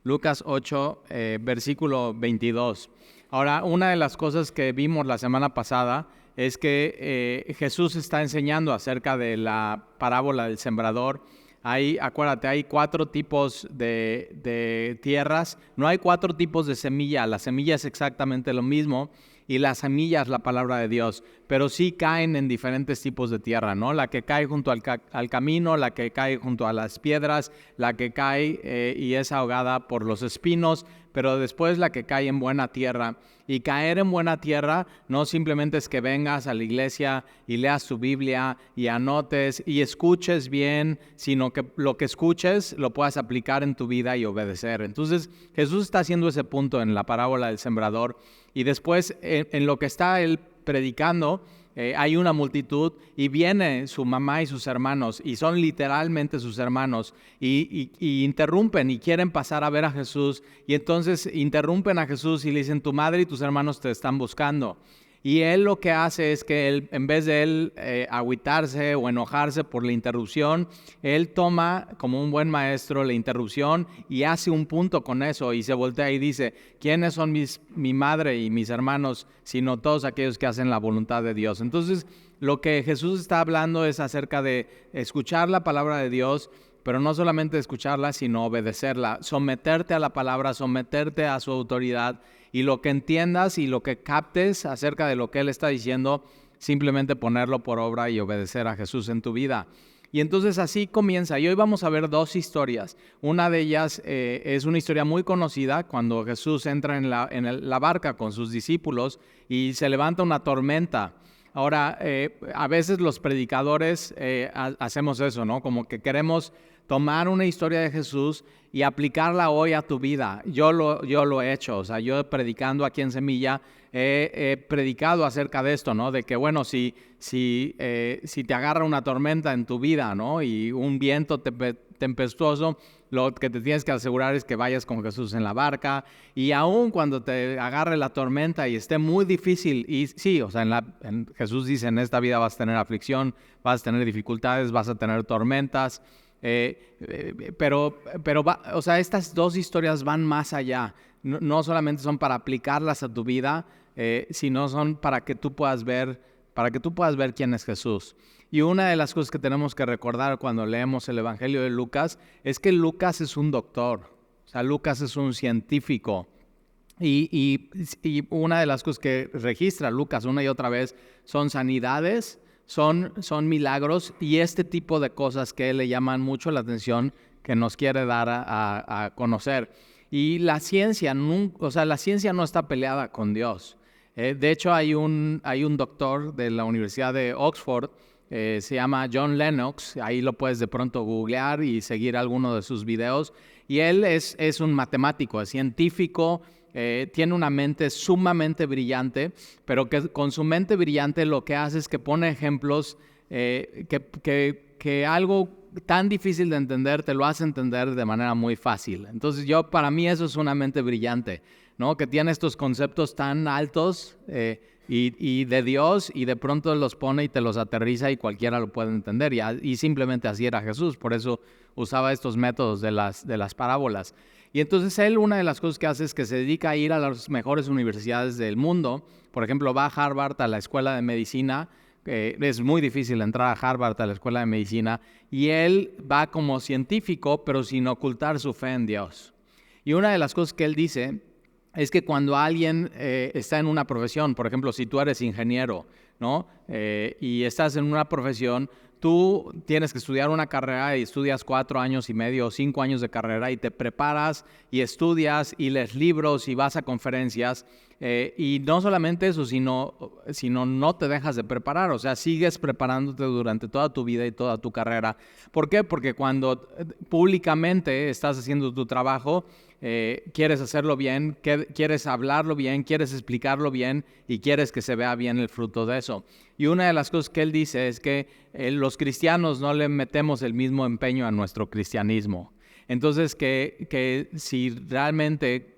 Lucas 8, versículo 22. Ahora, una de las cosas que vimos la semana pasada es que Jesús está enseñando acerca de la parábola del sembrador. Acuérdate, hay 4 tipos de tierras. No hay 4 tipos de semilla. La semilla es exactamente lo mismo y la semilla es la palabra de Dios, pero sí caen en diferentes tipos de tierra, ¿no? La que cae junto al camino, la que cae junto a las piedras, la que cae y es ahogada por los espinos, pero después la que cae en buena tierra. Y caer en buena tierra no simplemente es que vengas a la iglesia y leas tu Biblia y anotes y escuches bien, sino que lo que escuches lo puedas aplicar en tu vida y obedecer. Entonces Jesús está haciendo ese punto en la parábola del sembrador, y después en lo que está él predicando, hay una multitud y viene su mamá y sus hermanos, y son literalmente sus hermanos, y interrumpen y quieren pasar a ver a Jesús, y entonces interrumpen a Jesús y le dicen: tu madre y tus hermanos te están buscando. Y él lo que hace es que él, en vez de él agüitarse o enojarse por la interrupción, él toma como un buen maestro la interrupción y hace un punto con eso, y se voltea y dice: ¿quiénes son mi madre y mis hermanos, sino todos aquellos que hacen la voluntad de Dios? Entonces, lo que Jesús está hablando es acerca de escuchar la palabra de Dios, pero no solamente escucharla, sino obedecerla, someterte a la palabra, someterte a su autoridad, y lo que entiendas y lo que captes acerca de lo que Él está diciendo, simplemente ponerlo por obra y obedecer a Jesús en tu vida. Y entonces así comienza. Y hoy vamos a ver 2 historias. Una de ellas es una historia muy conocida, cuando Jesús entra en la barca con sus discípulos y se levanta una tormenta. Ahora, a veces los predicadores hacemos eso, ¿no? Como que queremos tomar una historia de Jesús y aplicarla hoy a tu vida. Yo lo he hecho. O sea, yo predicando aquí en Semilla he predicado acerca de esto, ¿no? De que, bueno, si te agarra una tormenta en tu vida, ¿no? Y un viento tempestuoso, lo que te tienes que asegurar es que vayas con Jesús en la barca, y aún cuando te agarre la tormenta y esté muy difícil, y sí, o sea, Jesús dice: en esta vida vas a tener aflicción, vas a tener dificultades, vas a tener tormentas, pero o sea, estas 2 historias van más allá. No solamente son para aplicarlas a tu vida, sino son para que tú puedas ver quién es Jesús. Y una de las cosas que tenemos que recordar cuando leemos el Evangelio de Lucas es que Lucas es un doctor. O sea, Lucas es un científico. Y una de las cosas que registra Lucas una y otra vez son sanidades, son milagros y este tipo de cosas que le llaman mucho la atención, que nos quiere dar a conocer. Y la ciencia no está peleada con Dios. De hecho, hay un doctor de la Universidad de Oxford, se llama John Lennox. Ahí lo puedes de pronto googlear y seguir alguno de sus videos. Y él es un matemático, es científico, tiene una mente sumamente brillante, pero que con su mente brillante lo que hace es que pone ejemplos que algo tan difícil de entender te lo hace entender de manera muy fácil. Entonces para mí eso es una mente brillante, ¿no? Que tiene estos conceptos tan altos y de Dios, y de pronto los pone y te los aterriza y cualquiera lo puede entender, y simplemente así era Jesús. Por eso usaba estos métodos de las parábolas. Y entonces él, una de las cosas que hace es que se dedica a ir a las mejores universidades del mundo. Por ejemplo, va a Harvard, a la escuela de medicina. Es muy difícil entrar a Harvard, a la escuela de medicina, y él va como científico, pero sin ocultar su fe en Dios. Y una de las cosas que él dice es que cuando alguien está en una profesión, por ejemplo, si tú eres ingeniero, ¿no? Y estás en una profesión, tú tienes que estudiar una carrera y estudias 4 años y medio o 5 años de carrera, y te preparas y estudias y lees libros y vas a conferencias, y no solamente eso, sino no te dejas de preparar. O sea, sigues preparándote durante toda tu vida y toda tu carrera. ¿Por qué? Porque cuando públicamente estás haciendo tu trabajo, quieres hacerlo bien, quieres hablarlo bien, quieres explicarlo bien, y quieres que se vea bien el fruto de eso. Y una de las cosas que él dice es que los cristianos no le metemos el mismo empeño a nuestro cristianismo. Entonces, que si realmente,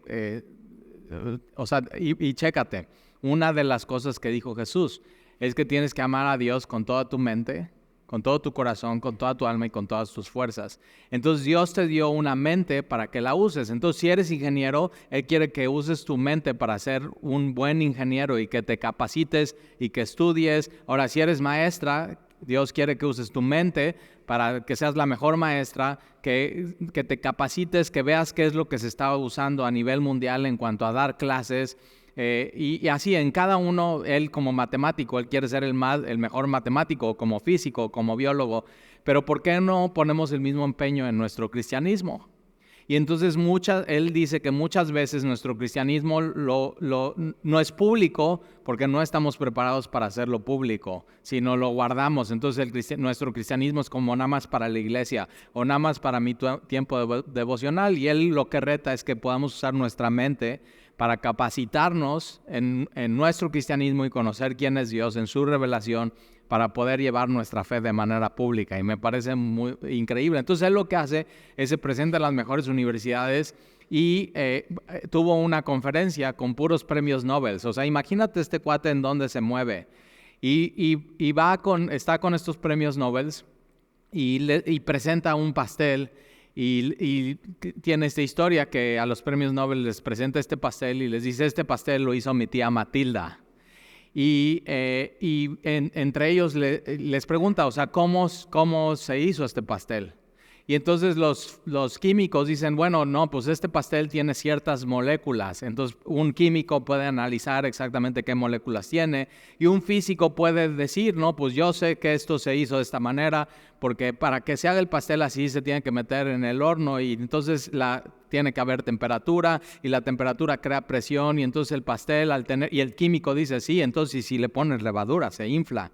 o sea, y chécate, una de las cosas que dijo Jesús es que tienes que amar a Dios con toda tu mente, con todo tu corazón, con toda tu alma y con todas tus fuerzas. Entonces Dios te dio una mente para que la uses. Entonces si eres ingeniero, Él quiere que uses tu mente para ser un buen ingeniero y que te capacites y que estudies. Ahora, si eres maestra, Dios quiere que uses tu mente para que seas la mejor maestra, que te capacites, que veas qué es lo que se está usando a nivel mundial en cuanto a dar clases. Y así en cada uno, él como matemático, él quiere ser el mejor matemático, como físico, como biólogo. Pero ¿por qué no ponemos el mismo empeño en nuestro cristianismo? Y entonces él dice que muchas veces nuestro cristianismo no es público porque no estamos preparados para hacerlo público, sino lo guardamos. Entonces nuestro cristianismo es como nada más para la iglesia o nada más para mi tiempo devocional. Y él lo que reta es que podamos usar nuestra mente para capacitarnos en nuestro cristianismo y conocer quién es Dios en su revelación, para poder llevar nuestra fe de manera pública, y me parece muy increíble. Entonces él lo que hace es se presenta en las mejores universidades y tuvo una conferencia con puros premios Nobel. O sea, imagínate este cuate en dónde se mueve y está con estos premios Nobel y presenta un pastel. Y tiene esta historia que a los premios Nobel les presenta este pastel y les dice: este pastel lo hizo mi tía Matilda. Y entre ellos les pregunta, o sea, ¿cómo se hizo este pastel? Y entonces los químicos dicen, bueno, no, pues este pastel tiene ciertas moléculas. Entonces un químico puede analizar exactamente qué moléculas tiene, y un físico puede decir, no, pues yo sé que esto se hizo de esta manera, porque para que se haga el pastel así se tiene que meter en el horno, y entonces tiene que haber temperatura, y la temperatura crea presión, y entonces el pastel y el químico dice, sí, entonces si le pones levadura se infla.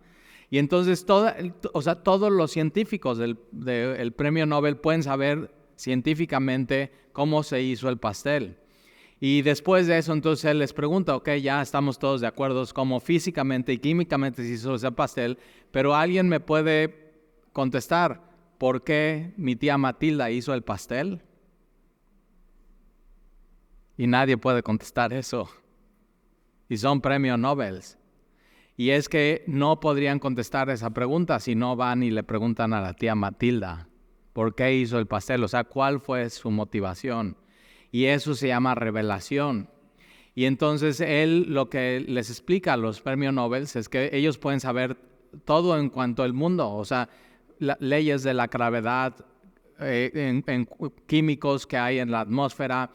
Y entonces todos los científicos del premio Nobel pueden saber científicamente cómo se hizo el pastel. Y después de eso, entonces él les pregunta, ok, ya estamos todos de acuerdo cómo físicamente y químicamente se hizo ese pastel, pero ¿alguien me puede contestar por qué mi tía Matilda hizo el pastel? Y nadie puede contestar eso. Y son premios Nobel. Y es que no podrían contestar esa pregunta si no van y le preguntan a la tía Matilda por qué hizo el pastel, o sea, cuál fue su motivación. Y eso se llama revelación. Y entonces él lo que les explica a los premios Nobel es que ellos pueden saber todo en cuanto al mundo, o sea, leyes de la gravedad, en químicos que hay en la atmósfera,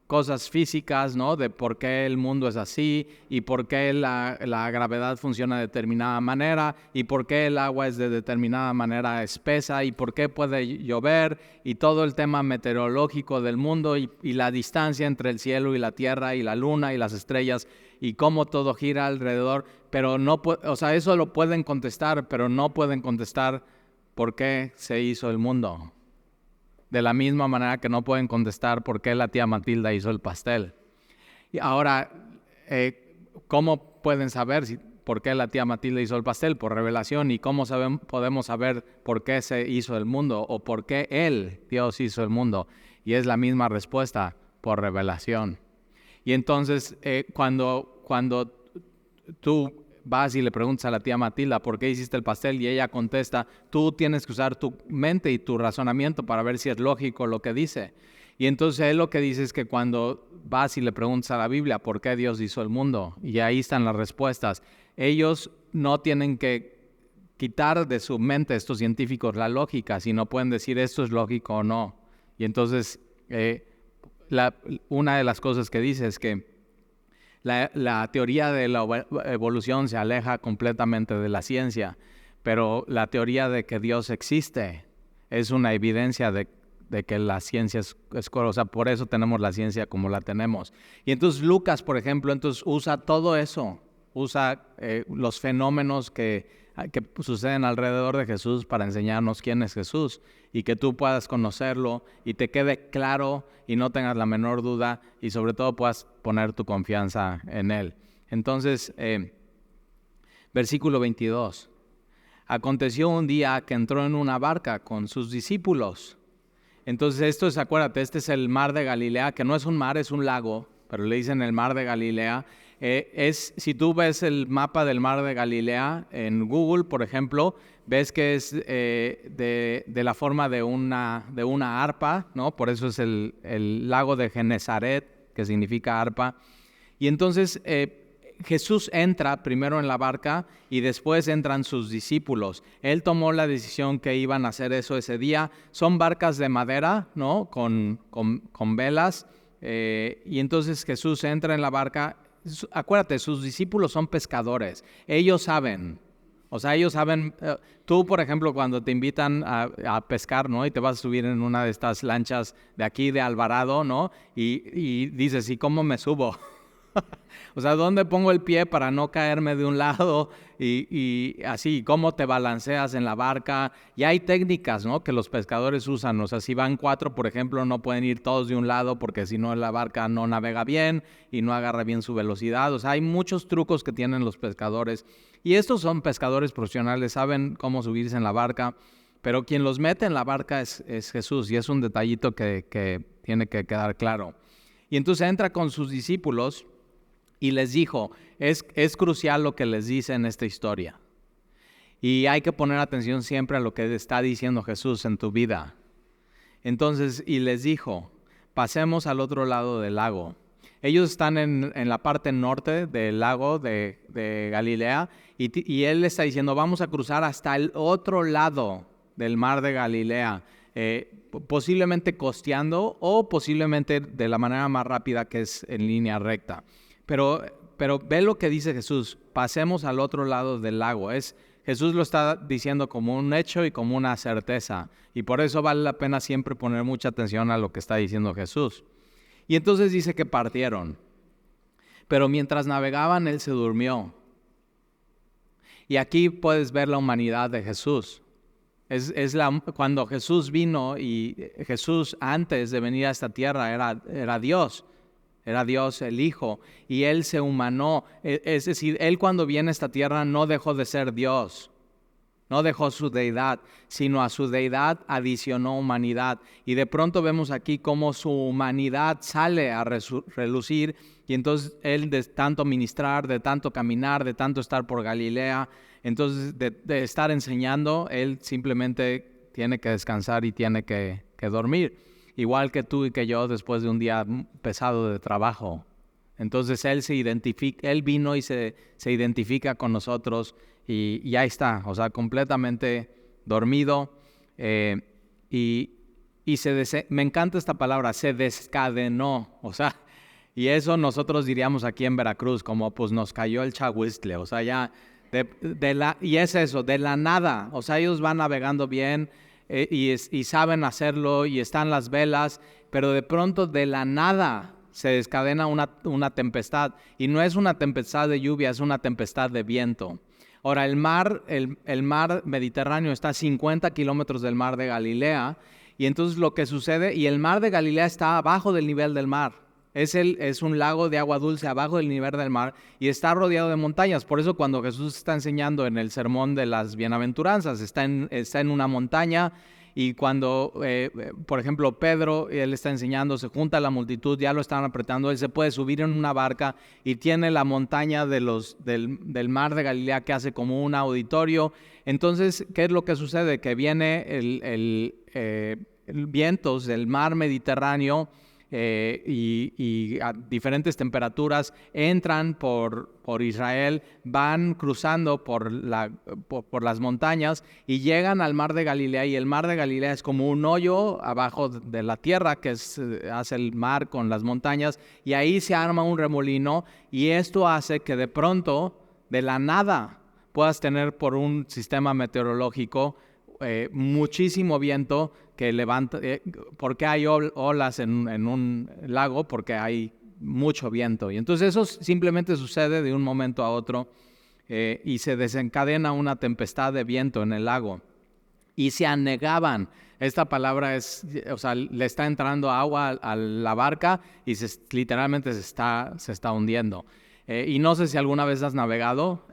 cosas físicas, ¿no? De por qué el mundo es así y por qué la gravedad funciona de determinada manera y por qué el agua es de determinada manera espesa y por qué puede llover y todo el tema meteorológico del mundo y la distancia entre el cielo y la tierra y la luna y las estrellas y cómo todo gira alrededor. Pero no, o sea, eso lo pueden contestar, pero no pueden contestar por qué se hizo el mundo. De la misma manera que no pueden contestar por qué la tía Matilda hizo el pastel. Y ahora, ¿cómo pueden saber por qué la tía Matilda hizo el pastel? Por revelación. ¿Y cómo podemos saber por qué se hizo el mundo o por qué Dios hizo el mundo? Y es la misma respuesta, por revelación. Y entonces, cuando tú vas y le preguntas a la tía Matilda por qué hiciste el pastel y ella contesta, tú tienes que usar tu mente y tu razonamiento para ver si es lógico lo que dice. Y entonces él lo que dice es que cuando vas y le preguntas a la Biblia por qué Dios hizo el mundo, y ahí están las respuestas, ellos no tienen que quitar de su mente, estos científicos, la lógica, sino pueden decir esto es lógico o no. Y entonces una de las cosas que dice es que la teoría de la evolución se aleja completamente de la ciencia, pero la teoría de que Dios existe es una evidencia de que la ciencia es correcta. O sea, por eso tenemos la ciencia como la tenemos. Y entonces Lucas, por ejemplo, usa todo eso, usa los fenómenos que suceden alrededor de Jesús para enseñarnos quién es Jesús y que tú puedas conocerlo y te quede claro y no tengas la menor duda y sobre todo puedas poner tu confianza en Él. Entonces, versículo 22. Aconteció un día que entró en una barca con sus discípulos. Entonces acuérdate, este es el mar de Galilea, que no es un mar, es un lago, pero le dicen el mar de Galilea. Si tú ves el mapa del mar de Galilea en Google, por ejemplo, ves que es de la forma de una arpa, ¿no? Por eso es el lago de Genesaret, que significa arpa. Y entonces Jesús entra primero en la barca y después entran sus discípulos. Él tomó la decisión que iban a hacer eso ese día. Son barcas de madera, ¿no? Con velas. Y entonces Jesús entra en la barca. Acuérdate, sus discípulos son pescadores. Ellos saben. O sea, ellos saben. Tú, por ejemplo, cuando te invitan a pescar, ¿no? Y te vas a subir en una de estas lanchas de aquí de Alvarado, ¿no? Y dices, ¿y cómo me subo? O sea, ¿dónde pongo el pie para no caerme de un lado? Y así, ¿cómo te balanceas en la barca? Y hay técnicas, ¿no? Que los pescadores usan. O sea, si van 4, por ejemplo, no pueden ir todos de un lado porque si no la barca no navega bien y no agarra bien su velocidad. O sea, hay muchos trucos que tienen los pescadores. Y estos son pescadores profesionales, saben cómo subirse en la barca. Pero quien los mete en la barca es Jesús. Y es un detallito que tiene que quedar claro. Y entonces entra con sus discípulos y les dijo, es crucial lo que les dice en esta historia. Y hay que poner atención siempre a lo que está diciendo Jesús en tu vida. Entonces, y les dijo, pasemos al otro lado del lago. Ellos están en la parte norte del lago de Galilea y él está diciendo, vamos a cruzar hasta el otro lado del mar de Galilea, posiblemente costeando o posiblemente de la manera más rápida que es en línea recta. Pero ve lo que dice Jesús, pasemos al otro lado del lago. Jesús lo está diciendo como un hecho y como una certeza. Y por eso vale la pena siempre poner mucha atención a lo que está diciendo Jesús. Y entonces dice que partieron. Pero mientras navegaban, él se durmió. Y aquí puedes ver la humanidad de Jesús. Cuando Jesús vino y Jesús antes de venir a esta tierra era Dios. Era Dios el Hijo y Él se humanó. Es decir, Él cuando viene a esta tierra no dejó de ser Dios. No dejó su deidad, sino a su deidad adicionó humanidad. Y de pronto vemos aquí cómo su humanidad sale a relucir. Y entonces Él de tanto ministrar, de tanto caminar, de tanto estar por Galilea, entonces de estar enseñando, Él simplemente tiene que descansar y tiene que dormir. Igual que tú y que yo después de un día pesado de trabajo. Entonces Él vino y se identifica con nosotros y ahí está, o sea, completamente dormido. Me encanta esta palabra, se descadenó, o sea, y eso nosotros diríamos aquí en Veracruz, como pues nos cayó el chahuistle, o sea, ya, y es eso, de la nada, o sea, ellos van navegando bien, y saben hacerlo y están las velas, pero de pronto de la nada se descadena una tempestad y no es una tempestad de lluvia, es una tempestad de viento. Ahora el mar Mediterráneo está a 50 kilómetros del mar de Galilea y entonces lo que sucede, y el mar de Galilea está abajo del nivel del mar. Es un lago de agua dulce abajo del nivel del mar y está rodeado de montañas. Por eso cuando Jesús está enseñando en el sermón de las bienaventuranzas, está en una montaña y cuando, por ejemplo, Pedro, él está enseñando, se junta la multitud, ya lo están apretando, él se puede subir en una barca y tiene la montaña del mar de Galilea que hace como un auditorio. Entonces, ¿qué es lo que sucede? Que viene el vientos del mar Mediterráneo y a diferentes temperaturas entran por Israel, van cruzando por las montañas y llegan al mar de Galilea, y el mar de Galilea es como un hoyo abajo de la tierra que hace el mar con las montañas, y ahí se arma un remolino, y esto hace que de pronto, de la nada, puedas tener por un sistema meteorológico muchísimo viento que levanta. ¿Por qué hay olas en un lago? Porque hay mucho viento. Y entonces eso simplemente sucede de un momento a otro y se desencadena una tempestad de viento en el lago. Y se anegaban. Esta palabra le está entrando agua a la barca y literalmente se está hundiendo. Y no sé si alguna vez has navegado.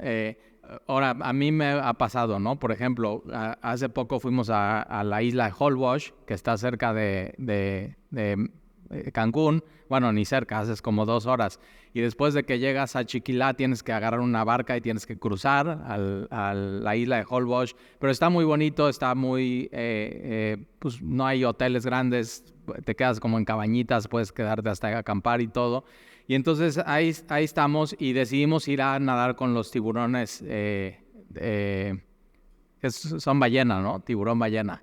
Ahora, a mí me ha pasado, ¿no? Por ejemplo, hace poco fuimos a la isla de Holbox, que está cerca de Cancún, bueno, ni cerca, haces como 2 horas. Y después de que llegas a Chiquilá tienes que agarrar una barca y tienes que cruzar a la isla de Holbox. Pero está muy bonito, está muy, pues no hay hoteles grandes, te quedas como en cabañitas, puedes quedarte hasta acampar y todo. Y entonces ahí estamos y decidimos ir a nadar con los tiburones, que son ballena, ¿no? Tiburón ballena.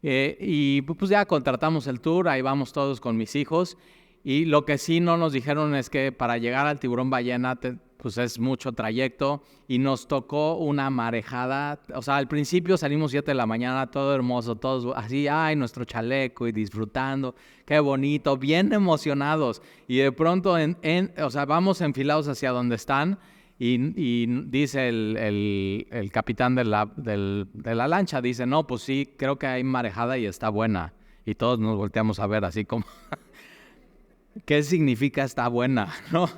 Y pues ya contratamos el tour, ahí vamos todos con mis hijos. Y lo que sí no nos dijeron es que para llegar al tiburón ballena, pues es mucho trayecto y nos tocó una marejada. O sea, al principio salimos 7 de la mañana, todo hermoso, todos así, ay, nuestro chaleco y disfrutando, qué bonito, bien emocionados. Y de pronto, o sea, vamos enfilados hacia donde están y dice el capitán de la lancha, dice, no, pues sí, creo que hay marejada y está buena. Y todos nos volteamos a ver así como... ¿Qué significa está buena? ¿No?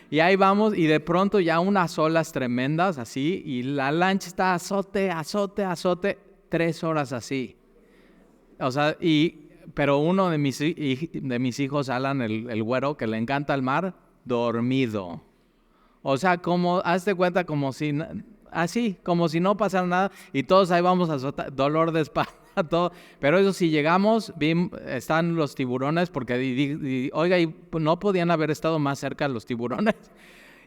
Y ahí vamos y de pronto ya unas olas tremendas así y la lancha está azote, 3 horas así. O sea, pero uno de mis hijos, Alan, el güero, que le encanta el mar, dormido. O sea, hazte cuenta como si, así, como si no pasara nada y todos ahí vamos a azotar, dolor de espalda. Todo. Pero eso sí llegamos, están los tiburones, porque oiga, y no podían haber estado más cerca los tiburones.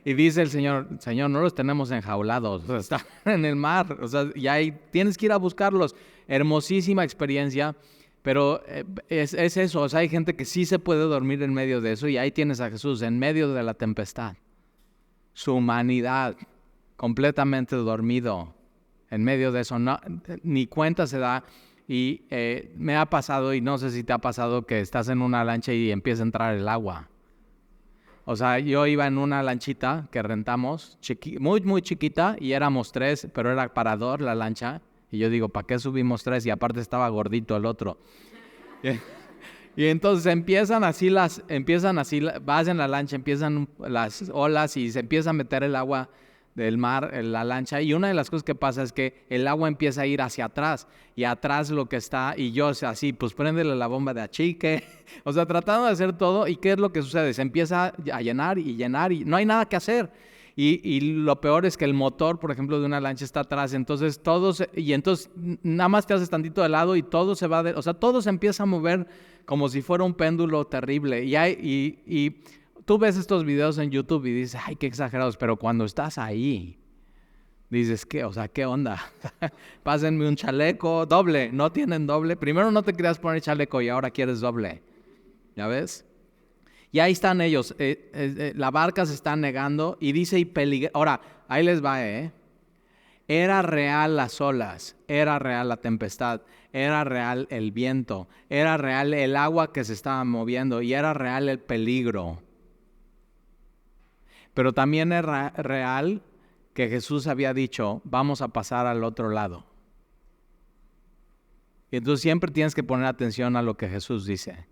Y dice el señor, no los tenemos enjaulados, o sea, están en el mar, o sea, y ahí tienes que ir a buscarlos. Hermosísima experiencia, pero es eso, o sea, hay gente que sí se puede dormir en medio de eso y ahí tienes a Jesús en medio de la tempestad. Su humanidad, completamente dormido en medio de eso, no, ni cuenta se da. Y me ha pasado, y no sé si te ha pasado, que estás en una lancha y empieza a entrar el agua. O sea, yo iba en una lanchita que rentamos, muy, muy chiquita, y éramos 3, pero era para 2 la lancha. Y yo digo, ¿para qué subimos 3? Y aparte estaba gordito el otro. Y entonces empiezan así, vas en la lancha, empiezan las olas y se empieza a meter el agua del mar en la lancha, y una de las cosas que pasa es que el agua empieza a ir hacia atrás, y atrás lo que está, y yo así, pues préndele la bomba de achique, o sea, tratando de hacer todo, y ¿qué es lo que sucede? Se empieza a llenar, y no hay nada que hacer, y lo peor es que el motor, por ejemplo, de una lancha está atrás, entonces entonces nada más te haces tantito de lado y todo se va, o sea, todo se empieza a mover como si fuera un péndulo terrible, y tú ves estos videos en YouTube y dices, ay, qué exagerados, pero cuando estás ahí, dices, ¿qué? O sea, ¿qué onda? Pásenme un chaleco doble, ¿no tienen doble? Primero no te querías poner chaleco y ahora quieres doble, ¿ya ves? Y ahí están ellos, la barca se está negando y dice, ahora, ahí les va, Era real las olas, era real la tempestad, era real el viento, era real el agua que se estaba moviendo y era real el peligro. Pero también es real que Jesús había dicho, vamos a pasar al otro lado. Y entonces siempre tienes que poner atención a lo que Jesús dice.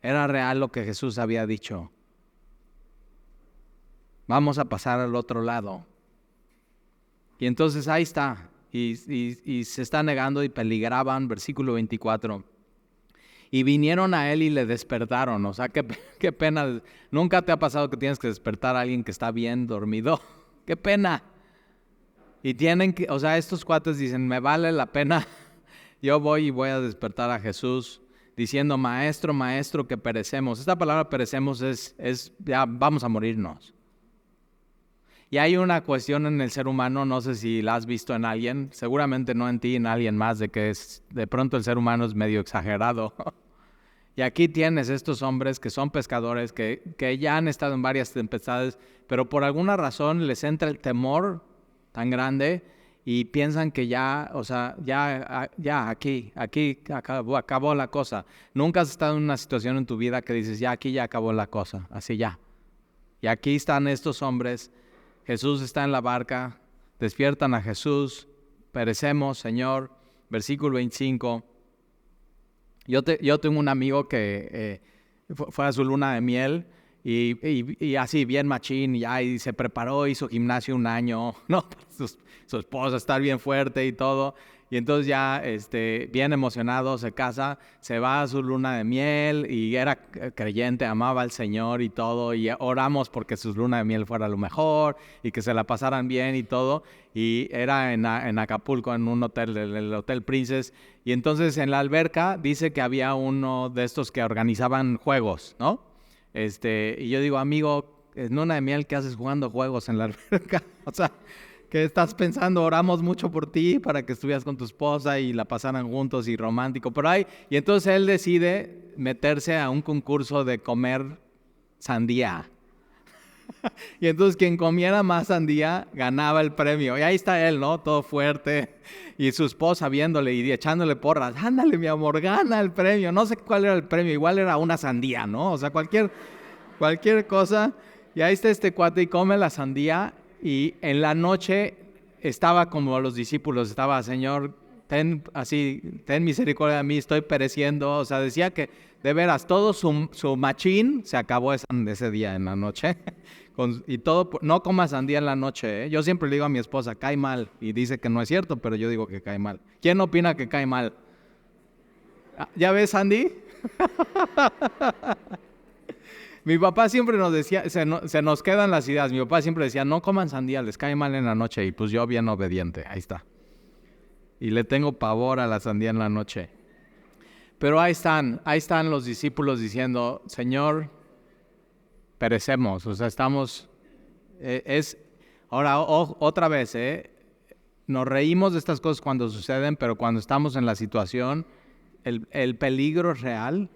Era real lo que Jesús había dicho. Vamos a pasar al otro lado. Y entonces ahí está. Y se está negando y peligraban, versículo 24. Y vinieron a él y le despertaron. O sea, qué pena. ¿Nunca te ha pasado que tienes que despertar a alguien que está bien dormido? ¡Qué pena! Y o sea, estos cuates dicen, me vale la pena. Yo voy a despertar a Jesús diciendo, maestro, maestro, que perecemos. Esta palabra perecemos es ya vamos a morirnos. Y hay una cuestión en el ser humano, no sé si la has visto en alguien, seguramente no en ti, en alguien más, de que de pronto el ser humano es medio exagerado. Y aquí tienes estos hombres que son pescadores, que ya han estado en varias tempestades, pero por alguna razón les entra el temor tan grande y piensan que ya, o sea, ya aquí acabó la cosa. Nunca has estado en una situación en tu vida que dices, ya aquí ya acabó la cosa, así ya. Y aquí están estos hombres, Jesús está en la barca, despiertan a Jesús, perecemos, Señor, versículo 25. Yo tengo un amigo que fue a su luna de miel y así bien machín, y se preparó, hizo gimnasio un año, ¿no? Su esposa estar bien fuerte y todo. Y entonces ya bien emocionado se casa, se va a su luna de miel y era creyente, amaba al Señor y todo, y oramos porque su luna de miel fuera lo mejor y que se la pasaran bien y todo. Y era en Acapulco, en un hotel, el Hotel Princess. Y entonces en la alberca dice que había uno de estos que organizaban juegos, ¿no? Y yo digo, amigo, en luna de miel, ¿qué haces jugando juegos en la alberca? O sea, ¿qué estás pensando? Oramos mucho por ti para que estuvieras con tu esposa y la pasaran juntos y romántico. Y entonces él decide meterse a un concurso de comer sandía. Y entonces quien comiera más sandía ganaba el premio. Y ahí está él, ¿no? Todo fuerte. Y su esposa viéndole y echándole porras. Ándale, mi amor, gana el premio. No sé cuál era el premio. Igual era una sandía, ¿no? O sea, cualquier cosa. Y ahí está este cuate y come la sandía. Y en la noche estaba como los discípulos. Estaba, Señor, ten misericordia de mí, estoy pereciendo. O sea, decía que de veras todo su machín se acabó ese día en la noche. Y todo, no comas sandía en la noche, ¿eh? Yo siempre le digo a mi esposa, cae mal. Y dice que no es cierto, pero yo digo que cae mal. ¿Quién opina que cae mal? ¿Ya ves, Andy? Mi papá siempre nos decía, se nos quedan las ideas. Mi papá siempre decía, no coman sandía, les cae mal en la noche. Y pues yo bien obediente, ahí está. Y le tengo pavor a la sandía en la noche. Pero ahí están los discípulos diciendo, Señor, perecemos. O sea, estamos, ahora otra vez, nos reímos de estas cosas cuando suceden, pero cuando estamos en la situación, el peligro es real.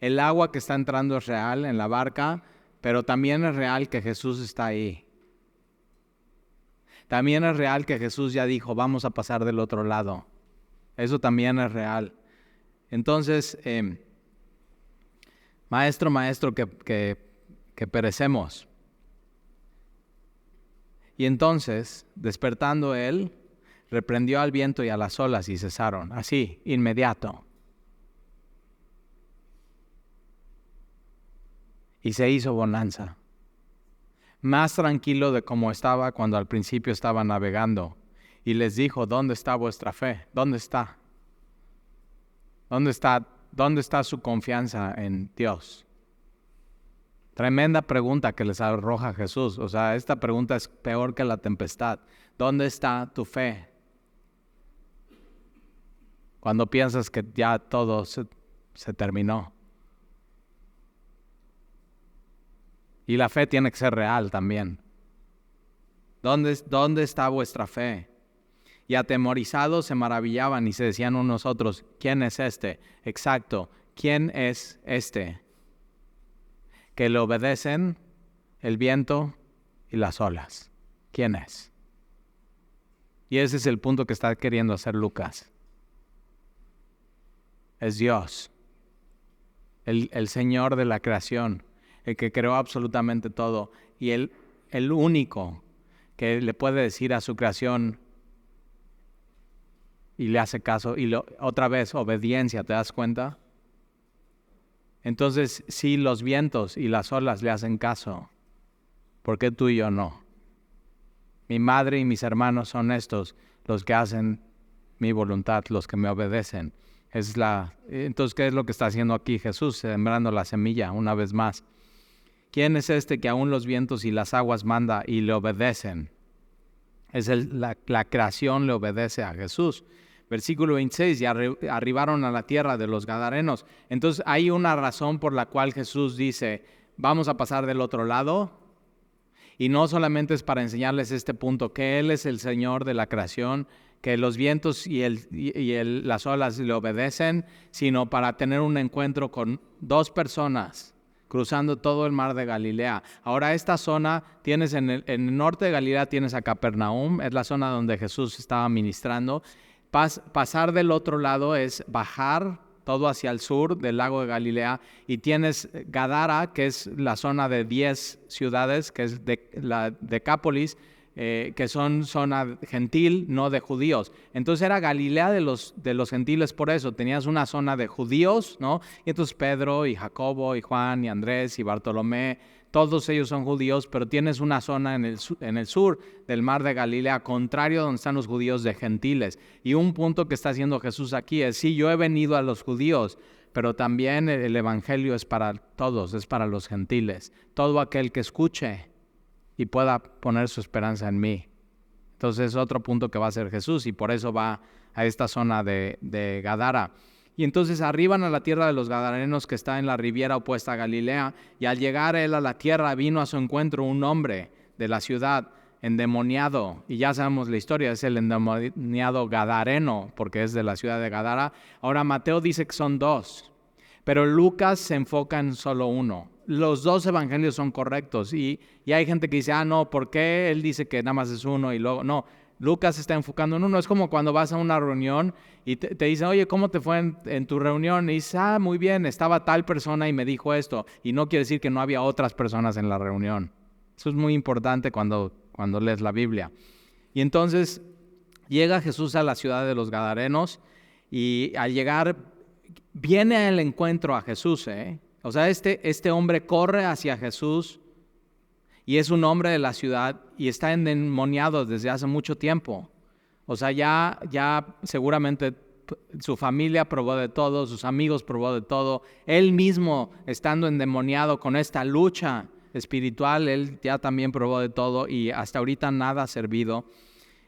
El agua que está entrando es real en la barca, pero también es real que Jesús está ahí. También es real que Jesús ya dijo, vamos a pasar del otro lado. Eso también es real. Entonces, maestro, que perecemos. Y entonces, despertando él, reprendió al viento y a las olas y cesaron. Así, inmediato. Y se hizo bonanza. Más tranquilo de como estaba cuando al principio estaba navegando. Y les dijo, ¿dónde está vuestra fe? ¿Dónde está? ¿Dónde está su confianza en Dios? Tremenda pregunta que les arroja Jesús. O sea, esta pregunta es peor que la tempestad. ¿Dónde está tu fe? Cuando piensas que ya todo se terminó. Y la fe tiene que ser real también. ¿Dónde está vuestra fe? Y atemorizados se maravillaban y se decían unos otros, ¿quién es este? Exacto, ¿quién es este? Que le obedecen el viento y las olas. ¿Quién es? Y ese es el punto que está queriendo hacer Lucas. Es Dios, el Señor de la creación, el que creó absolutamente todo, y el único que le puede decir a su creación y le hace caso, y otra vez, obediencia, ¿te das cuenta? Entonces, si los vientos y las olas le hacen caso, ¿por qué tú y yo no? Mi madre y mis hermanos son estos, los que hacen mi voluntad, los que me obedecen. Entonces, ¿qué es lo que está haciendo aquí Jesús? Sembrando la semilla una vez más. ¿Quién es este que aún los vientos y las aguas manda y le obedecen? La creación le obedece a Jesús. Versículo 26, y arribaron a la tierra de los Gadarenos. Entonces hay una razón por la cual Jesús dice, vamos a pasar del otro lado. Y no solamente es para enseñarles este punto, que Él es el Señor de la creación, que los vientos y las olas le obedecen, sino para tener un encuentro con dos personas cruzando todo el mar de Galilea. Ahora esta zona, tienes en el norte de Galilea tienes a Capernaum, es la zona donde Jesús estaba ministrando. Pasar del otro lado es bajar todo hacia el sur del lago de Galilea, y tienes Gadara, que es la zona de 10 ciudades, que es la Decápolis, que son zona gentil, no de judíos. Entonces era Galilea de los gentiles por eso. Tenías una zona de judíos, ¿no? Y entonces Pedro y Jacobo y Juan y Andrés y Bartolomé, todos ellos son judíos, pero tienes una zona en el sur del mar de Galilea, contrario donde están los judíos de gentiles. Y un punto que está haciendo Jesús aquí es, sí, yo he venido a los judíos, pero también el evangelio es para todos, es para los gentiles. Todo aquel que escuche y pueda poner su esperanza en mí. Entonces es otro punto que va a hacer Jesús y por eso va a esta zona de Gadara. Y entonces arriban a la tierra de los Gadarenos que está en la riviera opuesta a Galilea, y al llegar él a la tierra vino a su encuentro un hombre de la ciudad endemoniado, y ya sabemos la historia, es el endemoniado gadareno porque es de la ciudad de Gadara. Ahora Mateo dice que son dos, pero Lucas se enfoca en solo uno. Los dos evangelios son correctos y hay gente que dice, no, ¿por qué él dice que nada más es uno y luego? No, Lucas se está enfocando en uno. Es como cuando vas a una reunión y te dicen, oye, ¿cómo te fue en tu reunión? Y dices, muy bien, estaba tal persona y me dijo esto. Y no quiere decir que no había otras personas en la reunión. Eso es muy importante cuando lees la Biblia. Y entonces llega Jesús a la ciudad de los Gadarenos y al llegar viene al encuentro a Jesús, O sea, este hombre corre hacia Jesús y es un hombre de la ciudad y está endemoniado desde hace mucho tiempo. O sea, ya seguramente su familia probó de todo, sus amigos probó de todo. Él mismo, estando endemoniado con esta lucha espiritual, él ya también probó de todo y hasta ahorita nada ha servido.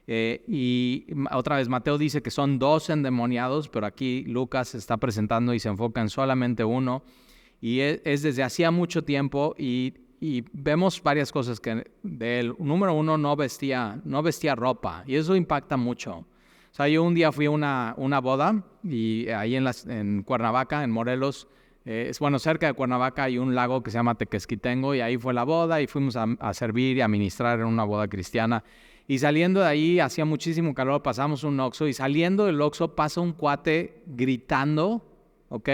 Y otra vez Mateo dice que son dos endemoniados, pero aquí Lucas se está presentando y se enfoca en solamente uno. Y es desde hacía mucho tiempo y vemos varias cosas que de él. Número uno, no vestía ropa y eso impacta mucho. O sea, yo un día fui a una boda y ahí en Cuernavaca, en Morelos, cerca de Cuernavaca hay un lago que se llama Tequesquitengo y ahí fue la boda y fuimos a servir y a ministrar en una boda cristiana. Y saliendo de ahí, hacía muchísimo calor, pasamos un Oxxo y saliendo del Oxxo pasa un cuate gritando, ¿ok?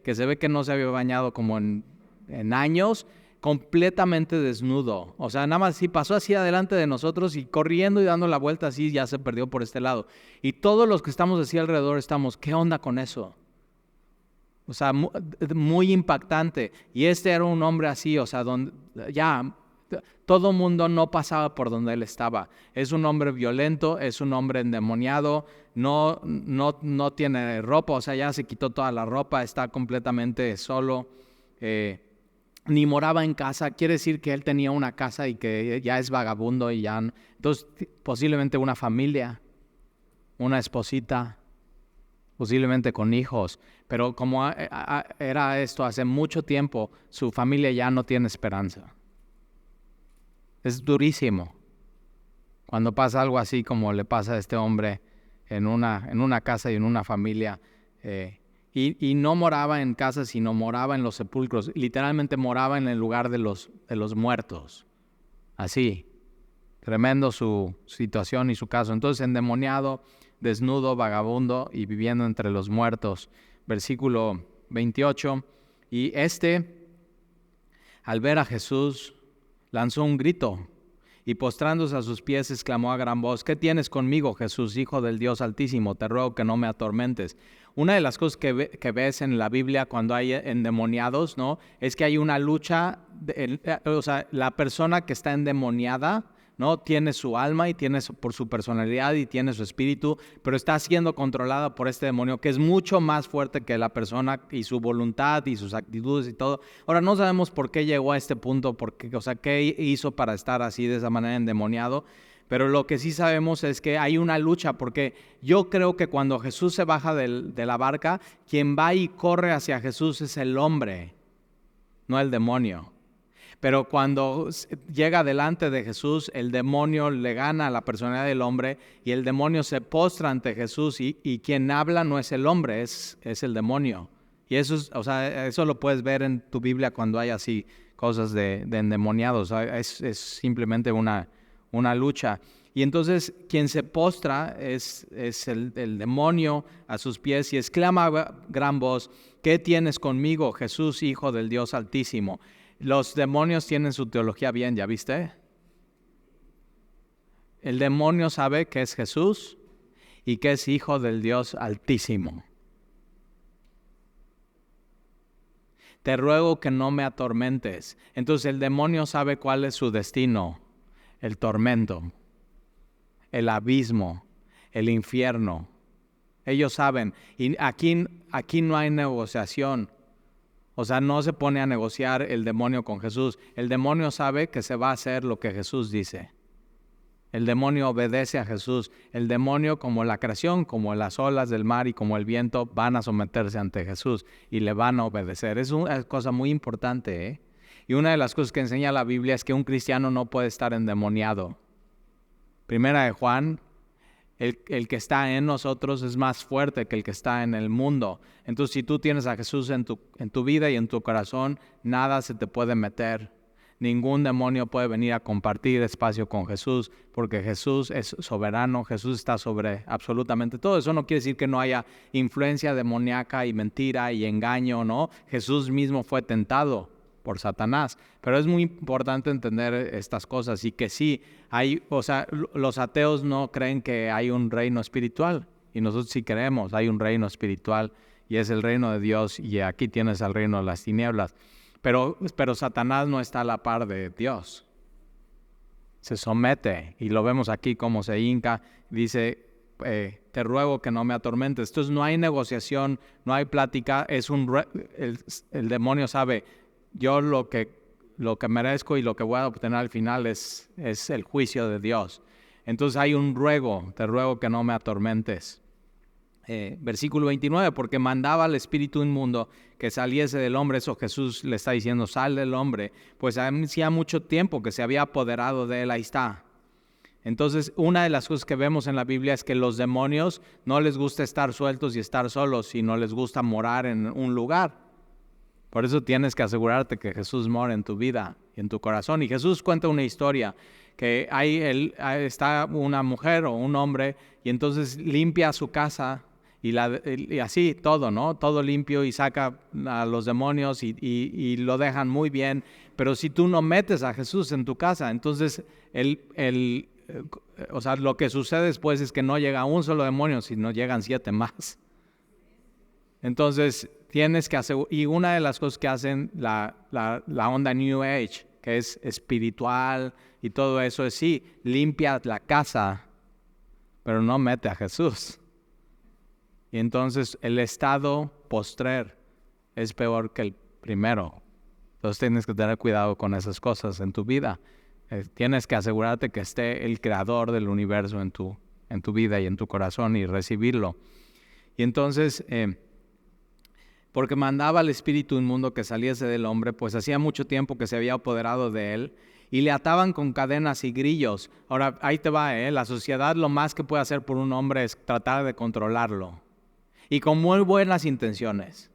Que se ve que no se había bañado como en años, completamente desnudo. O sea, nada más sí pasó así adelante de nosotros y corriendo y dando la vuelta así, ya se perdió por este lado. Y todos los que estamos así alrededor estamos, ¿qué onda con eso? O sea, muy impactante. Y este era un hombre así, o sea, donde ya todo mundo no pasaba por donde él estaba. Es un hombre violento, es un hombre endemoniado, no tiene ropa, o sea, ya se quitó toda la ropa, está completamente solo, ni moraba en casa. Quiere decir que él tenía una casa y que ya es vagabundo y ya. Entonces, posiblemente una familia, una esposita, posiblemente con hijos, pero como era esto hace mucho tiempo, su familia ya no tiene esperanza. Es durísimo cuando pasa algo así como le pasa a este hombre en una casa y en una familia. Y no moraba en casa, sino moraba en los sepulcros. Literalmente moraba en el lugar de los muertos. Así, tremendo su situación y su caso. Entonces, endemoniado, desnudo, vagabundo y viviendo entre los muertos. Versículo 28. Y al ver a Jesús, lanzó un grito y postrándose a sus pies exclamó a gran voz: ¿Qué tienes conmigo, Jesús, Hijo del Dios Altísimo? Te ruego que no me atormentes. Una de las cosas que ves en la Biblia cuando hay endemoniados, ¿no?, es que hay una lucha, o sea, la persona que está endemoniada, ¿no?, tiene su alma y tiene por su personalidad y tiene su espíritu, pero está siendo controlada por este demonio que es mucho más fuerte que la persona y su voluntad y sus actitudes y todo. Ahora, no sabemos por qué llegó a este punto, o sea, qué hizo para estar así de esa manera endemoniado, pero lo que sí sabemos es que hay una lucha, porque yo creo que cuando Jesús se baja de la barca, quien va y corre hacia Jesús es el hombre, no el demonio. Pero cuando llega delante de Jesús, el demonio le gana a la personalidad del hombre y el demonio se postra ante Jesús y quien habla no es el hombre, es el demonio. Y eso eso lo puedes ver en tu Biblia cuando hay así cosas de endemoniados. Es simplemente una lucha. Y entonces quien se postra es el demonio a sus pies y exclama a gran voz: ¿Qué tienes conmigo, Jesús, Hijo del Dios Altísimo? Los demonios tienen su teología bien, ¿ya viste? el demonio sabe que es Jesús y que es hijo del Dios Altísimo. Te ruego que no me atormentes. Entonces el demonio sabe cuál es su destino: el tormento, el abismo, el infierno. Ellos saben, y aquí no hay negociación. O sea, no se pone a negociar el demonio con Jesús. El demonio sabe que se va a hacer lo que Jesús dice. El demonio obedece a Jesús. El demonio, como la creación, como las olas del mar y como el viento, van a someterse ante Jesús y le van a obedecer. Es una cosa muy importante, ¿eh? Y una de las cosas que enseña la Biblia es que un cristiano no puede estar endemoniado. Primera de Juan, el que está en nosotros es más fuerte que el que está en el mundo. Entonces, si tú tienes a Jesús en tu vida y en tu corazón, nada se te puede meter. Ningún demonio puede venir a compartir espacio con Jesús, porque Jesús es soberano, Jesús está sobre absolutamente todo. Eso no quiere decir que no haya influencia demoníaca y mentira y engaño, ¿no? Jesús mismo fue tentado por Satanás, pero es muy importante entender estas cosas y que sí, los ateos no creen que hay un reino espiritual, y nosotros sí creemos, hay un reino espiritual y es el reino de Dios, y aquí tienes al reino de las tinieblas. Pero Satanás no está a la par de Dios. Se somete, y lo vemos aquí como se hinca, dice, te ruego que no me atormentes. Entonces no hay negociación, no hay plática, el demonio sabe, yo lo que merezco y lo que voy a obtener al final es el juicio de Dios. Entonces hay un ruego, te ruego que no me atormentes. Versículo 29, porque mandaba al espíritu inmundo que saliese del hombre. Eso Jesús le está diciendo, sal del hombre, pues hacía mucho tiempo que se había apoderado de él. Ahí está. Entonces, una de las cosas que vemos en la Biblia es que los demonios no les gusta estar sueltos y estar solos, sino les gusta morar en un lugar. Por eso tienes que asegurarte que Jesús mora en tu vida y en tu corazón. Y Jesús cuenta una historia, que ahí está una mujer o un hombre, y entonces limpia su casa, y así todo, ¿no? Todo limpio, y saca a los demonios y lo dejan muy bien. Pero si tú no metes a Jesús en tu casa, entonces lo que sucede después es que no llega un solo demonio, sino llegan 7 más. Entonces tienes que hacer, y una de las cosas que hacen la onda New Age, que es espiritual y todo eso, es sí, limpia la casa, pero no mete a Jesús. Y entonces el estado postrer es peor que el primero. Entonces tienes que tener cuidado con esas cosas en tu vida. Tienes que asegurarte que esté el creador del universo en tu vida y en tu corazón, y recibirlo. Y entonces, porque mandaba al espíritu inmundo que saliese del hombre, pues hacía mucho tiempo que se había apoderado de él, y le ataban con cadenas y grillos. Ahora, ahí te va, la sociedad lo más que puede hacer por un hombre es tratar de controlarlo, y con muy buenas intenciones.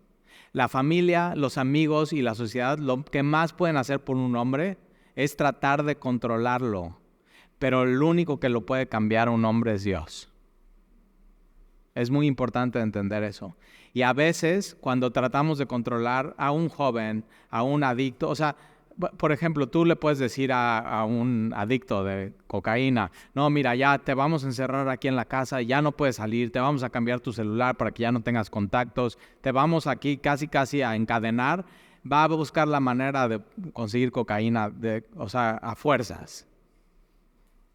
La familia, los amigos y la sociedad, lo que más pueden hacer por un hombre es tratar de controlarlo, pero el único que lo puede cambiar a un hombre es Dios. Es muy importante entender eso. Y a veces, cuando tratamos de controlar a un joven, a un adicto, o sea, por ejemplo, tú le puedes decir a un adicto de cocaína, no, mira, ya te vamos a encerrar aquí en la casa, ya no puedes salir, te vamos a cambiar tu celular para que ya no tengas contactos, te vamos aquí casi a encadenar, va a buscar la manera de conseguir cocaína, a fuerzas.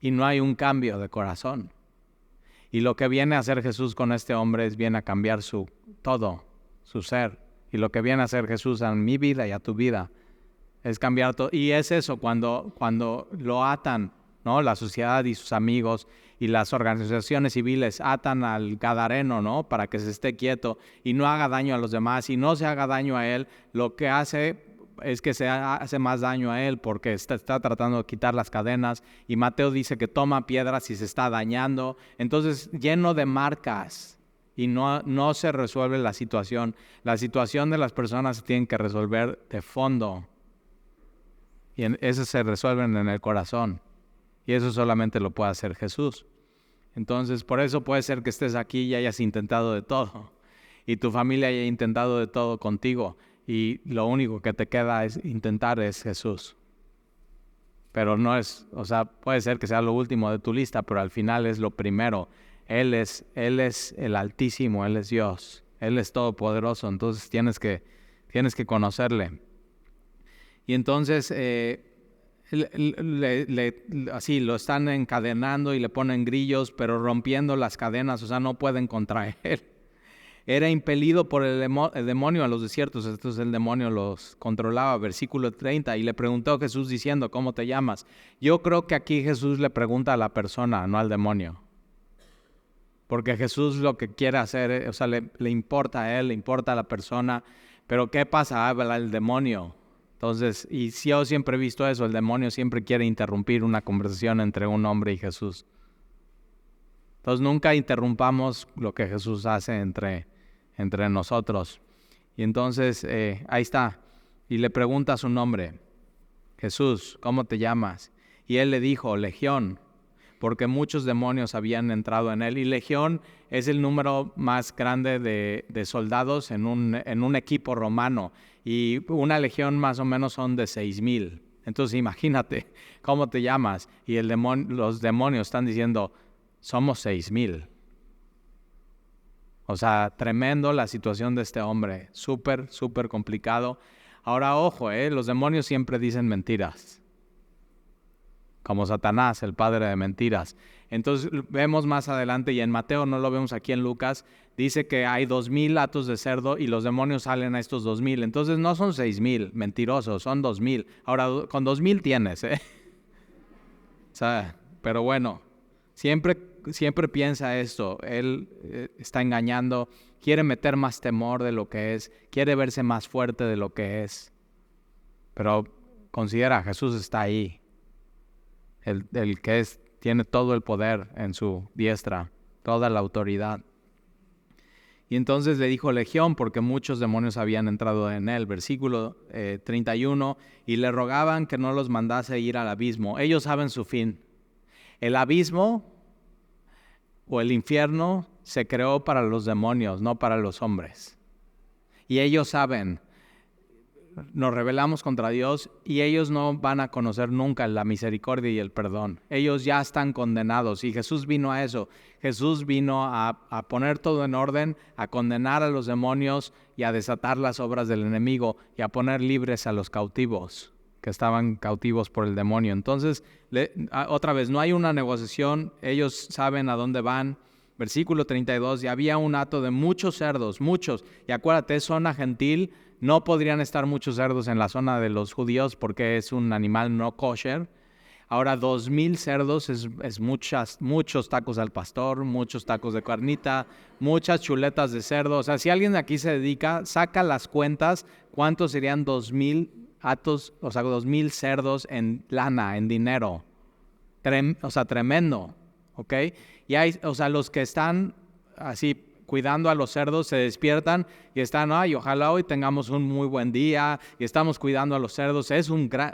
Y no hay un cambio de corazón. Y lo que viene a hacer Jesús con este hombre es viene a cambiar su ser. Y lo que viene a hacer Jesús a mi vida y a tu vida es cambiar todo. Y es eso, cuando lo atan, ¿no? La sociedad y sus amigos y las organizaciones civiles atan al gadareno, ¿no? Para que se esté quieto y no haga daño a los demás y no se haga daño a él. Lo que hace es que se hace más daño a él, porque está tratando de quitar las cadenas, y Mateo dice que toma piedras y se está dañando. Entonces, lleno de marcas, y no se resuelve la situación. La situación de las personas se tienen que resolver de fondo, y eso se resuelven en el corazón, y eso solamente lo puede hacer Jesús. Entonces, por eso puede ser que estés aquí y hayas intentado de todo, y tu familia haya intentado de todo contigo, y lo único que te queda es intentar es Jesús. pero no es, o sea, puede ser que sea lo último de tu lista, pero al final es lo primero. Él es el Altísimo, Él es Dios, Él es todopoderoso, entonces tienes que conocerle. Y entonces así lo están encadenando y le ponen grillos, pero rompiendo las cadenas, o sea, no pueden contra él. Era impelido por el demonio a los desiertos, entonces el demonio los controlaba. Versículo 30, y le preguntó a Jesús diciendo, ¿cómo te llamas? Yo creo que aquí Jesús le pregunta a la persona, no al demonio. Porque Jesús lo que quiere hacer, o sea, le importa a él, le importa a la persona, pero ¿qué pasa? Habla el demonio. Entonces, y si yo siempre he visto eso, el demonio siempre quiere interrumpir una conversación entre un hombre y Jesús. Entonces nunca interrumpamos lo que Jesús hace entre nosotros. Y entonces ahí está, y le pregunta su nombre, Jesús, ¿cómo te llamas? Y él le dijo, Legión, porque muchos demonios habían entrado en él. Y legión es el número más grande de soldados en un equipo romano. Y una legión más o menos son de 6,000. Entonces imagínate, ¿cómo te llamas? Y los demonios están diciendo, somos 6,000. O sea, tremendo la situación de este hombre. Súper, súper complicado. Ahora, ojo, los demonios siempre dicen mentiras. Como Satanás, el padre de mentiras. Entonces vemos más adelante, y en Mateo no lo vemos aquí en Lucas, dice que hay 2,000 hatos de cerdo y los demonios salen a estos 2,000. Entonces no son 6,000, mentirosos, son 2,000. Ahora, con 2,000 tienes, O sea, pero bueno, siempre piensa esto. Él está engañando, quiere meter más temor de lo que es, quiere verse más fuerte de lo que es. Pero considera, Jesús está ahí. El que tiene todo el poder en su diestra, toda la autoridad. Y entonces le dijo Legión, porque muchos demonios habían entrado en él. Versículo 31, y le rogaban que no los mandase ir al abismo. Ellos saben su fin. El abismo o el infierno se creó para los demonios, no para los hombres. Y ellos saben, nos rebelamos contra Dios y ellos no van a conocer nunca la misericordia y el perdón. Ellos ya están condenados y Jesús vino a eso. Jesús vino a poner todo en orden, a condenar a los demonios y a desatar las obras del enemigo y a poner libres a los cautivos que estaban cautivos por el demonio. Entonces, otra vez, no hay una negociación, ellos saben a dónde van. Versículo 32, y había un hato de muchos cerdos, muchos, y acuérdate, es zona gentil, no podrían estar muchos cerdos en la zona de los judíos porque es un animal no kosher. Ahora 2,000 cerdos es muchos tacos al pastor, muchos tacos de carnita, muchas chuletas de cerdo. O sea, si alguien de aquí se dedica, saca las cuentas, ¿cuántos serían 2,000 hatos, o sea, 2,000 cerdos en lana, en dinero? O sea, tremendo, ¿ok? Y hay, o sea, los que están así cuidando a los cerdos se despiertan y están, ojalá hoy tengamos un muy buen día y estamos cuidando a los cerdos.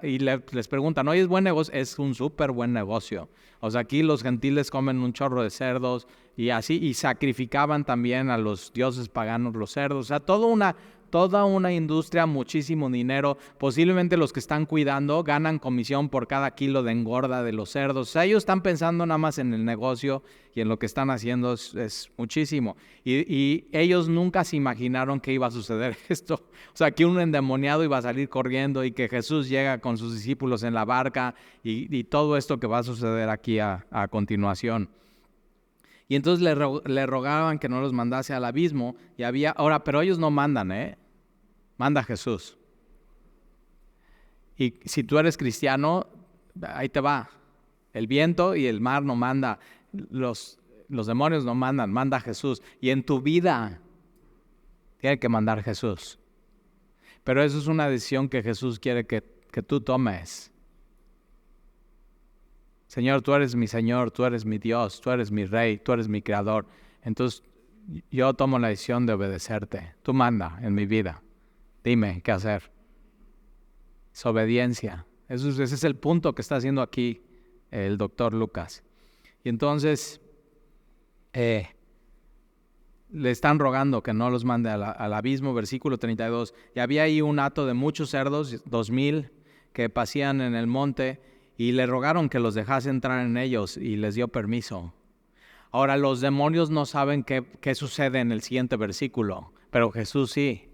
Y les preguntan, ¿es buen negocio? Es un súper buen negocio. O sea, aquí los gentiles comen un chorro de cerdos y así, y sacrificaban también a los dioses paganos los cerdos. O sea, toda una industria, muchísimo dinero. Posiblemente los que están cuidando ganan comisión por cada kilo de engorda de los cerdos. O sea, ellos están pensando nada más en el negocio y en lo que están haciendo es muchísimo. Y ellos nunca se imaginaron que iba a suceder esto. O sea, que un endemoniado iba a salir corriendo y que Jesús llega con sus discípulos en la barca y todo esto que va a suceder aquí a continuación. Y entonces le rogaban que no los mandase al abismo. Pero ellos no mandan, manda Jesús. Y si tú eres cristiano, ahí te va. El viento y el mar no manda. Los demonios no mandan, manda Jesús. Y en tu vida tiene que mandar Jesús. Pero eso es una decisión que Jesús quiere que tú tomes. Señor, tú eres mi Señor, tú eres mi Dios, tú eres mi Rey, tú eres mi Creador. Entonces yo tomo la decisión de obedecerte. Tú manda en mi vida. Dime qué hacer. Es obediencia. Ese es el punto que está haciendo aquí el doctor Lucas. Y entonces le están rogando que no los mande al abismo. Versículo 32. Y había ahí un hato de muchos cerdos, 2,000, que pasían en el monte. y le rogaron que los dejase entrar en ellos y les dio permiso. Ahora, los demonios no saben qué sucede en el siguiente versículo, pero Jesús sí.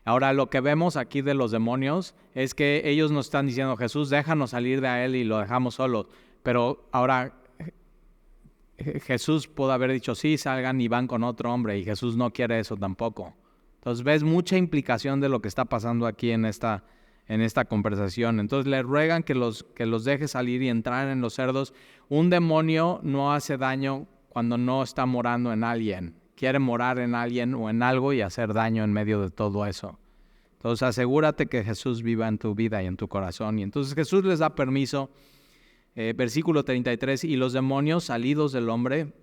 Ahora, lo que vemos aquí de los demonios es que ellos nos están diciendo, Jesús, déjanos salir de él y lo dejamos solo. Pero ahora Jesús pudo haber dicho, sí, salgan y van con otro hombre, y Jesús no quiere eso tampoco. Entonces ves mucha implicación de lo que está pasando aquí en esta conversación. Entonces le ruegan que los deje salir y entrar en los cerdos. Un demonio no hace daño cuando no está morando en alguien. Quiere morar en alguien o en algo y hacer daño en medio de todo eso. Entonces asegúrate que Jesús viva en tu vida y en tu corazón. Y entonces Jesús les da permiso. Versículo 33, y los demonios salidos del hombre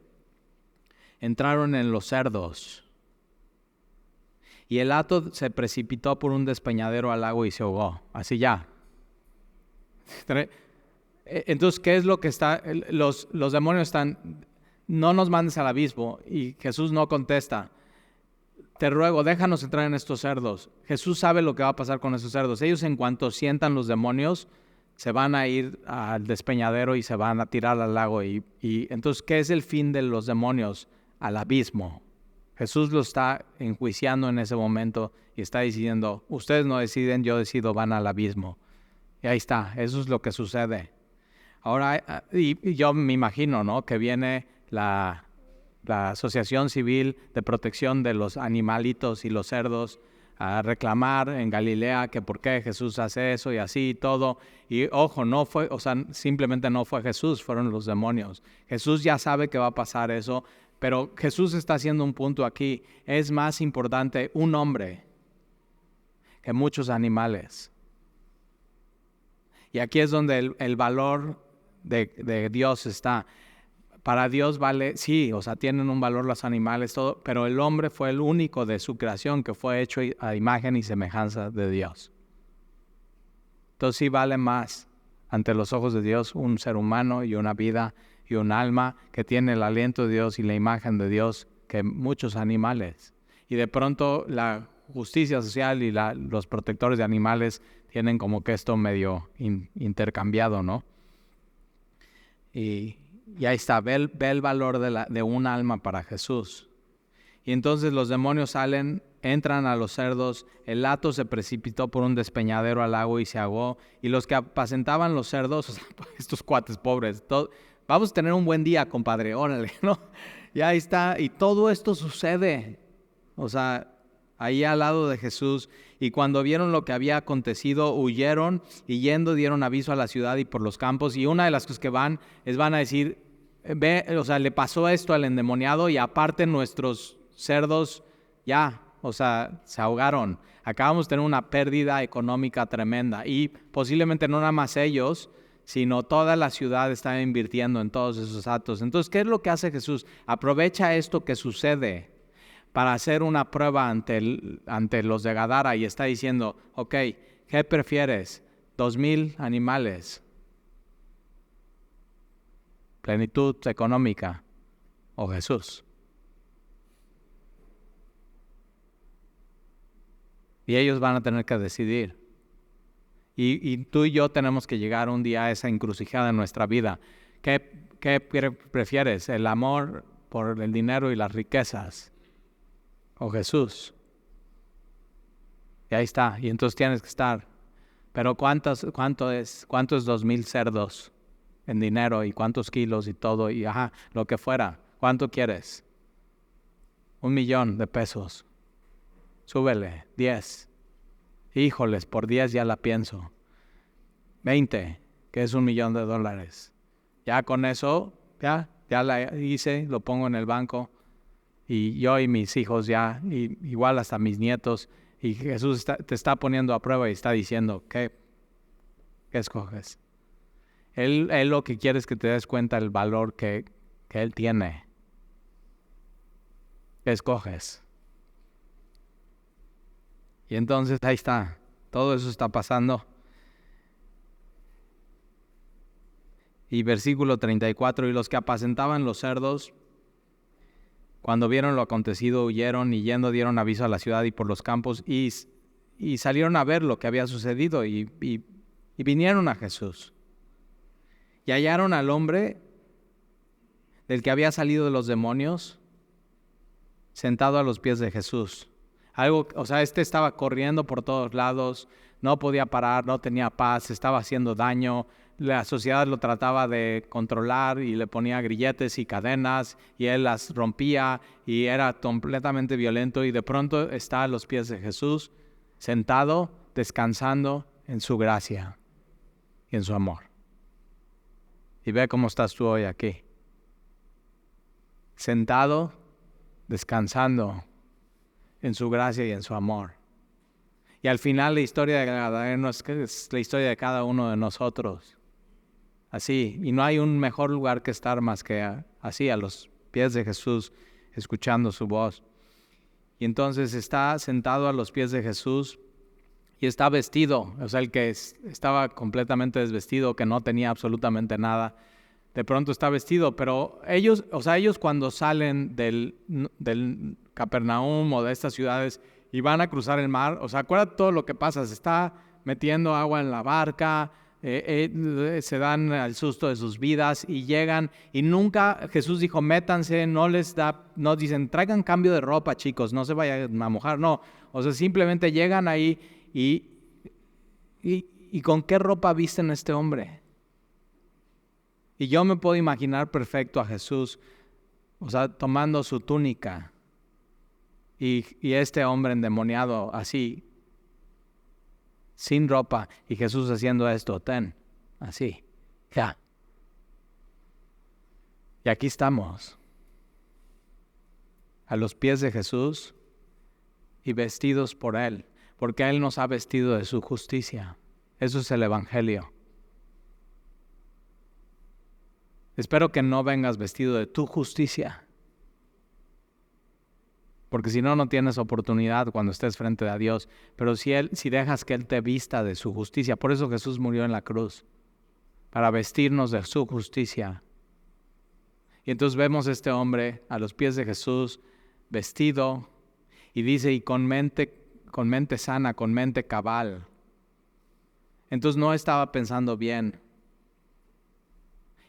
entraron en los cerdos. Y el hato se precipitó por un despeñadero al lago y se ahogó. Así ya. Entonces, ¿qué es lo que está? Los demonios están, no nos mandes al abismo. Y Jesús no contesta. Te ruego, déjanos entrar en estos cerdos. Jesús sabe lo que va a pasar con esos cerdos. Ellos, en cuanto sientan los demonios, se van a ir al despeñadero y se van a tirar al lago. Y entonces, ¿qué es el fin de los demonios? Al abismo. Jesús lo está enjuiciando en ese momento y está diciendo, ustedes no deciden, yo decido, van al abismo. Y ahí está, eso es lo que sucede. Ahora, y yo me imagino, ¿no?, que viene la Asociación Civil de Protección de los Animalitos y los Cerdos a reclamar en Galilea que por qué Jesús hace eso y así y todo. Y ojo, no fue, o sea, simplemente no fue Jesús, fueron los demonios. Jesús ya sabe que va a pasar eso, pero Jesús está haciendo un punto aquí. Es más importante un hombre que muchos animales. Y aquí es donde el valor de Dios está. Para Dios vale, sí, o sea, tienen un valor los animales, todo, pero el hombre fue el único de su creación que fue hecho a imagen y semejanza de Dios. Entonces sí vale más ante los ojos de Dios un ser humano y una vida y un alma que tiene el aliento de Dios y la imagen de Dios que muchos animales. Y de pronto la justicia social y los protectores de animales tienen como que esto medio intercambiado, ¿no? Y ahí está, ve el valor de un alma para Jesús. Y entonces los demonios salen, entran a los cerdos, el hato se precipitó por un despeñadero al lago y se ahogó. Y los que apacentaban los cerdos, o sea, estos cuates pobres, vamos a tener un buen día, compadre, órale, ¿no? Y ahí está, y todo esto sucede, o sea, ahí al lado de Jesús. Y cuando vieron lo que había acontecido, huyeron y yendo dieron aviso a la ciudad y por los campos. Y una de las cosas que van a decir, ve, o sea, le pasó esto al endemoniado y aparte nuestros cerdos ya, o sea, se ahogaron. Acabamos de tener una pérdida económica tremenda y posiblemente no nada más ellos, sino toda la ciudad está invirtiendo en todos esos actos. Entonces, ¿qué es lo que hace Jesús? Aprovecha esto que sucede para hacer una prueba ante los de Gadara y está diciendo, ok, ¿qué prefieres? 2,000 animales, plenitud económica o Jesús. Y ellos van a tener que decidir. Y tú y yo tenemos que llegar un día a esa encrucijada en nuestra vida. ¿Qué prefieres? ¿El amor por el dinero y las riquezas? ¿O Jesús? Y ahí está. Y entonces tienes que estar. Pero ¿cuánto es 2,000 cerdos en dinero y cuántos kilos y todo? Y lo que fuera. ¿Cuánto quieres? 1,000,000 de pesos. Súbele, 10. Híjoles, por 10 ya la pienso. 20, que es $1,000,000. Ya con eso, ya la hice, lo pongo en el banco. Y yo y mis hijos ya, y igual hasta mis nietos. Y Jesús te está poniendo a prueba y está diciendo, ¿qué escoges? Él lo que quiere es que te des cuenta del valor que Él tiene. ¿Qué escoges? Y entonces ahí está, todo eso está pasando. Y versículo 34, y los que apacentaban los cerdos, cuando vieron lo acontecido, huyeron y yendo dieron aviso a la ciudad y por los campos y salieron a ver lo que había sucedido y Y vinieron a Jesús. Y hallaron al hombre del que había salido de los demonios, sentado a los pies de Jesús. Este estaba corriendo por todos lados, no podía parar, no tenía paz, estaba haciendo daño. La sociedad lo trataba de controlar y le ponía grilletes y cadenas y él las rompía y era completamente violento, y de pronto está a los pies de Jesús, sentado, descansando en su gracia y en su amor. Y ve cómo estás tú hoy aquí, sentado, descansando en su gracia y en su amor. Y al final la historia de Gadareno es la historia de cada uno de nosotros. Así, y no hay un mejor lugar que estar más que así, a los pies de Jesús, escuchando su voz. Y entonces está sentado a los pies de Jesús y está vestido, el que estaba completamente desvestido, que no tenía absolutamente nada, de pronto está vestido. Pero ellos cuando salen del Capernaum o de estas ciudades y van a cruzar el mar, acuérdate todo lo que pasa, se está metiendo agua en la barca, se dan al susto de sus vidas y llegan, y nunca Jesús dijo métanse, no dicen traigan cambio de ropa, chicos, no se vayan a mojar, no, simplemente llegan ahí y ¿con qué ropa visten a este hombre? Y yo me puedo imaginar perfecto a Jesús, tomando su túnica y este hombre endemoniado así, sin ropa, y Jesús haciendo esto, así, ya. Y aquí estamos, a los pies de Jesús y vestidos por Él, porque Él nos ha vestido de su justicia. Eso es el Evangelio. Espero que no vengas vestido de tu justicia, porque si no, no tienes oportunidad cuando estés frente a Dios. Pero si dejas que Él te vista de su justicia, por eso Jesús murió en la cruz, para vestirnos de su justicia. Y entonces vemos a este hombre a los pies de Jesús, vestido, y dice, y con mente sana, con mente cabal. Entonces no estaba pensando bien.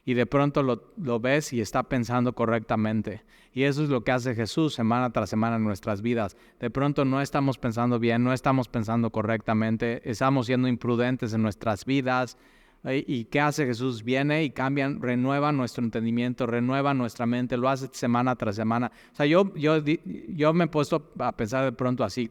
Y de pronto lo ves y está pensando correctamente. Y eso es lo que hace Jesús semana tras semana en nuestras vidas. De pronto no estamos pensando bien, no estamos pensando correctamente, estamos siendo imprudentes en nuestras vidas. ¿Y qué hace Jesús? Viene y renueva nuestro entendimiento, renueva nuestra mente, lo hace semana tras semana. Yo me he puesto a pensar de pronto así,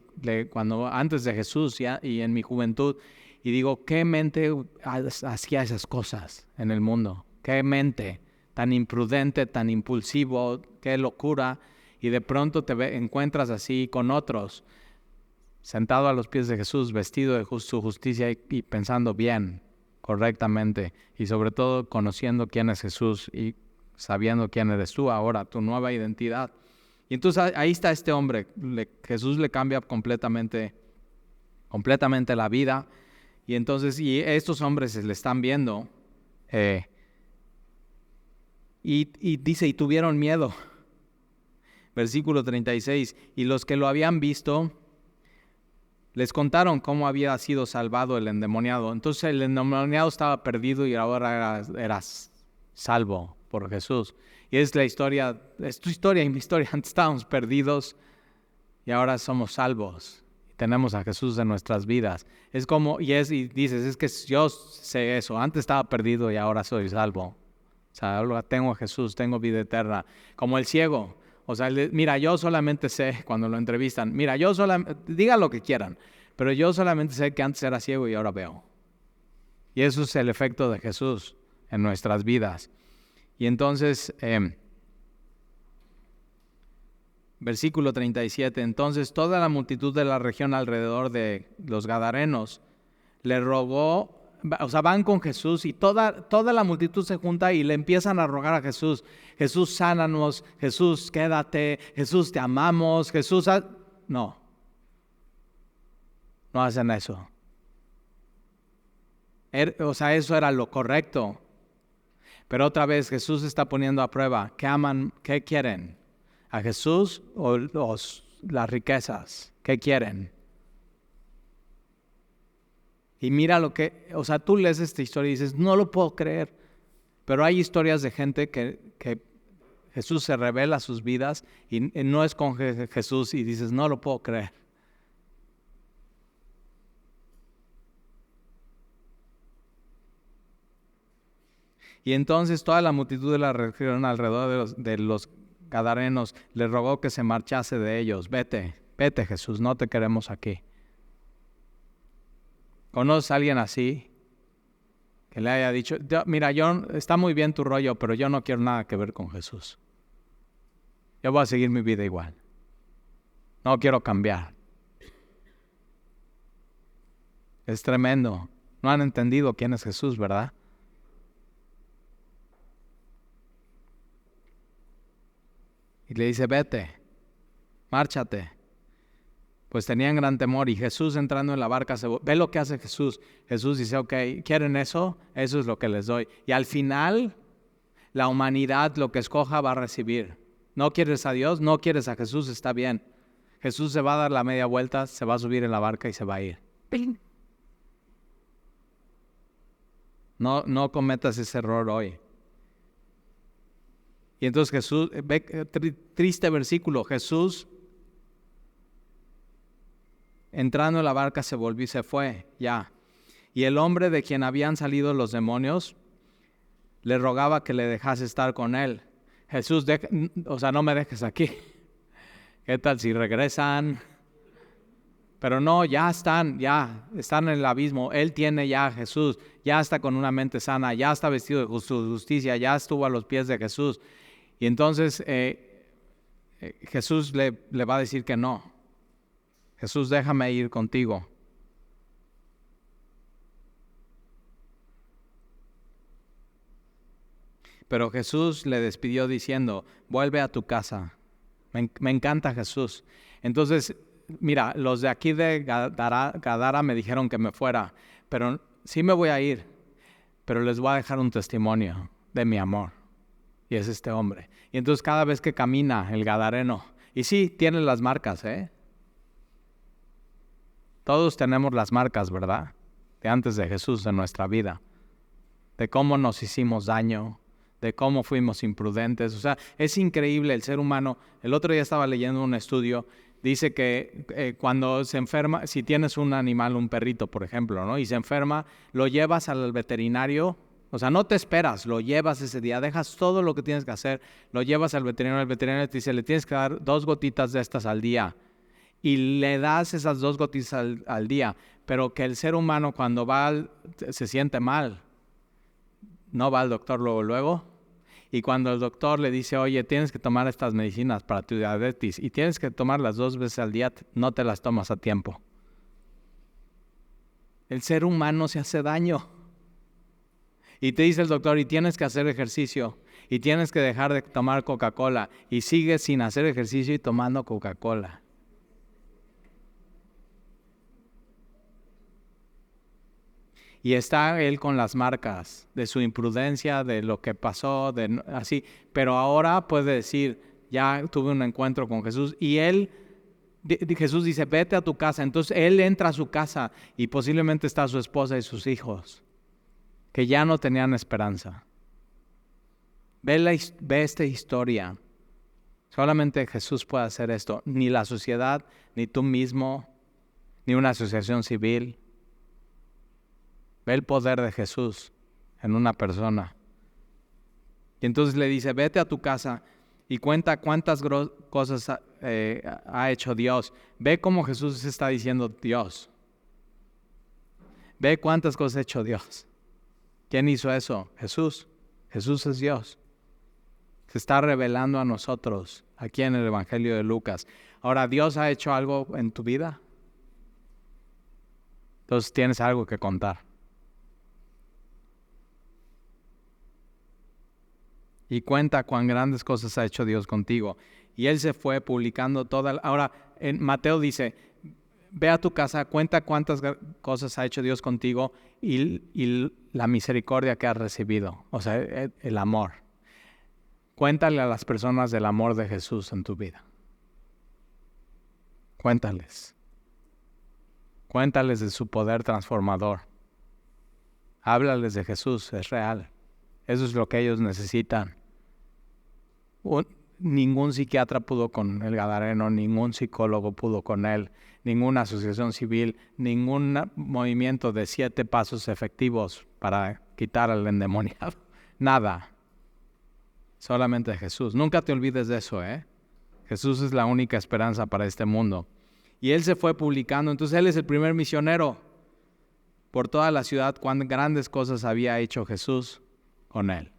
antes de Jesús y en mi juventud, y digo, ¿qué mente hacía esas cosas en el mundo? ¿Qué mente tan imprudente, tan impulsivo, qué locura? Y de pronto encuentras así con otros, sentado a los pies de Jesús, vestido de su justicia y pensando bien, correctamente, y sobre todo conociendo quién es Jesús y sabiendo quién eres tú ahora, tu nueva identidad. Y entonces ahí está este hombre, Jesús le cambia completamente la vida, y entonces estos hombres se le están viendo, y dice, y tuvieron miedo. Versículo 36, y los que lo habían visto les contaron cómo había sido salvado el endemoniado. Entonces el endemoniado estaba perdido y ahora era salvo por Jesús. Y es tu historia y mi historia. Antes estábamos perdidos y ahora somos salvos. Y tenemos a Jesús en nuestras vidas. Y dices, es que yo sé eso. Antes estaba perdido y ahora soy salvo. Tengo a Jesús, tengo vida eterna. Como el ciego. Mira, yo solamente sé, cuando lo entrevistan, digan lo que quieran, pero yo solamente sé que antes era ciego y ahora veo. Y eso es el efecto de Jesús en nuestras vidas. Y entonces, versículo 37, entonces toda la multitud de la región alrededor de los Gadarenos le rogó. Van con Jesús y toda la multitud se junta y le empiezan a rogar a Jesús. Jesús, sánanos. Jesús, quédate. Jesús, te amamos. Jesús, no hacen eso. Eso era lo correcto. Pero otra vez Jesús está poniendo a prueba. ¿Qué aman? ¿Qué quieren? ¿A Jesús o las riquezas? ¿Qué quieren? Y mira lo que, o sea, tú lees esta historia y dices, no lo puedo creer. Pero hay historias de gente que Jesús se revela a sus vidas y no es con Jesús y dices, no lo puedo creer. Y entonces toda la multitud de la región alrededor de los gadarenos le rogó que se marchase de ellos. Vete Jesús, no te queremos aquí. ¿Conoces a alguien así? Que le haya dicho, mira, está muy bien tu rollo, pero yo no quiero nada que ver con Jesús. Yo voy a seguir mi vida igual. No quiero cambiar. Es tremendo. No han entendido quién es Jesús, ¿verdad? Y le dice, vete, márchate. Pues tenían gran temor y Jesús entrando en la barca, ve lo que hace Jesús. Jesús dice, ok, ¿quieren eso? Eso es lo que les doy. Y al final, la humanidad lo que escoja va a recibir. ¿No quieres a Dios? ¿No quieres a Jesús? Está bien. Jesús se va a dar la media vuelta, se va a subir en la barca y se va a ir. No cometas ese error hoy. Y entonces Jesús, triste versículo, Jesús entrando en la barca se volvió y se fue, ya. Y el hombre de quien habían salido los demonios le rogaba que le dejase estar con él. Jesús, no me dejes aquí. ¿Qué tal si regresan? Pero no, ya están en el abismo. Él tiene ya a Jesús, ya está con una mente sana, ya está vestido de justicia, ya estuvo a los pies de Jesús. Y entonces Jesús le va a decir que no. Jesús, déjame ir contigo. Pero Jesús le despidió diciendo, vuelve a tu casa. Me encanta Jesús. Entonces, mira, los de aquí de Gadara me dijeron que me fuera, pero sí me voy a ir, pero les voy a dejar un testimonio de mi amor. Y es este hombre. Y entonces cada vez que camina el gadareno, y sí, tiene las marcas, Todos tenemos las marcas, ¿verdad? De antes de Jesús en nuestra vida. De cómo nos hicimos daño, de cómo fuimos imprudentes. O sea, es increíble el ser humano. El otro día estaba leyendo un estudio, dice que cuando se enferma, si tienes un animal, un perrito, por ejemplo, ¿no? Y se enferma, lo llevas al veterinario. O sea, no te esperas, lo llevas ese día, dejas todo lo que tienes que hacer, lo llevas al veterinario te dice, le tienes que dar 2 gotitas de estas al día. Y le das esas 2 gotitas al día, pero que el ser humano cuando se siente mal, no va al doctor luego. Y cuando el doctor le dice, oye, tienes que tomar estas medicinas para tu diabetes y tienes que tomarlas 2 veces al día, no te las tomas a tiempo. El ser humano se hace daño. Y te dice el doctor, y tienes que hacer ejercicio, y tienes que dejar de tomar Coca-Cola, y sigues sin hacer ejercicio y tomando Coca-Cola. Y está él con las marcas de su imprudencia, de lo que pasó, así. Pero ahora puede decir, ya tuve un encuentro con Jesús, y Jesús dice, vete a tu casa. Entonces él entra a su casa, y posiblemente está su esposa y sus hijos, que ya no tenían esperanza. Ve esta historia. Solamente Jesús puede hacer esto. Ni la sociedad, ni tú mismo, ni una asociación civil. Ve el poder de Jesús en una persona. Y entonces le dice, vete a tu casa y cuenta cuántas cosas ha hecho Dios. Ve cómo Jesús está diciendo Dios. Ve cuántas cosas ha hecho Dios. ¿Quién hizo eso? Jesús. Jesús es Dios. Se está revelando a nosotros aquí en el Evangelio de Lucas. Ahora, ¿Dios ha hecho algo en tu vida? Entonces tienes algo que contar. Y cuenta cuán grandes cosas ha hecho Dios contigo. Y él se fue publicando Ahora, en Mateo dice, ve a tu casa, cuenta cuántas cosas ha hecho Dios contigo y la misericordia que has recibido. O sea, el amor. Cuéntale a las personas del amor de Jesús en tu vida. Cuéntales. Cuéntales de su poder transformador. Háblales de Jesús, es real. Eso es lo que ellos necesitan. Ningún psiquiatra pudo con el gadareno, ningún psicólogo pudo con él, ninguna asociación civil, ningún movimiento de 7 pasos efectivos para quitar al endemoniado. Nada. Solamente Jesús. Nunca te olvides de eso, ¿eh? Jesús es la única esperanza para este mundo. Y él se fue publicando. Entonces él es el primer misionero por toda la ciudad. Cuán grandes cosas había hecho Jesús con él.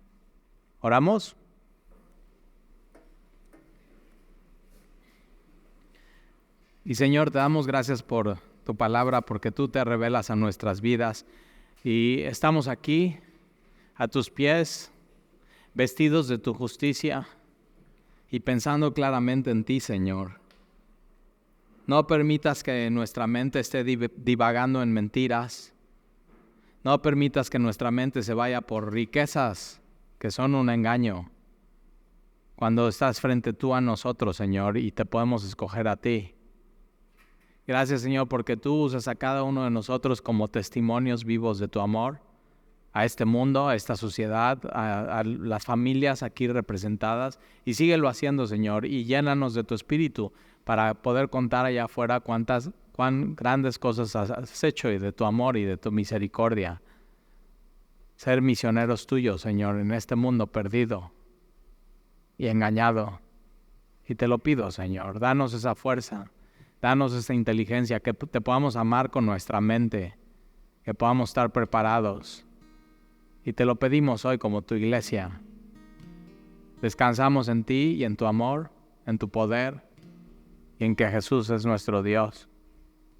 ¿Oramos? Y Señor, te damos gracias por tu palabra, porque tú te revelas a nuestras vidas. Y estamos aquí, a tus pies, vestidos de tu justicia y pensando claramente en ti, Señor. No permitas que nuestra mente esté divagando en mentiras. No permitas que nuestra mente se vaya por riquezas que son un engaño. Cuando estás frente tú a nosotros, Señor, y te podemos escoger a ti. Gracias, Señor, porque tú usas a cada uno de nosotros como testimonios vivos de tu amor a este mundo, a esta sociedad, a las familias aquí representadas. Y síguelo haciendo, Señor, y llénanos de tu espíritu para poder contar allá afuera cuán grandes cosas has hecho y de tu amor y de tu misericordia. Ser misioneros tuyos, Señor, en este mundo perdido y engañado. Y te lo pido, Señor, danos esa fuerza. Danos esa inteligencia, que te podamos amar con nuestra mente, que podamos estar preparados. Y te lo pedimos hoy como tu iglesia. Descansamos en ti y en tu amor, en tu poder y en que Jesús es nuestro Dios.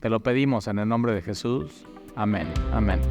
Te lo pedimos en el nombre de Jesús. Amén. Amén.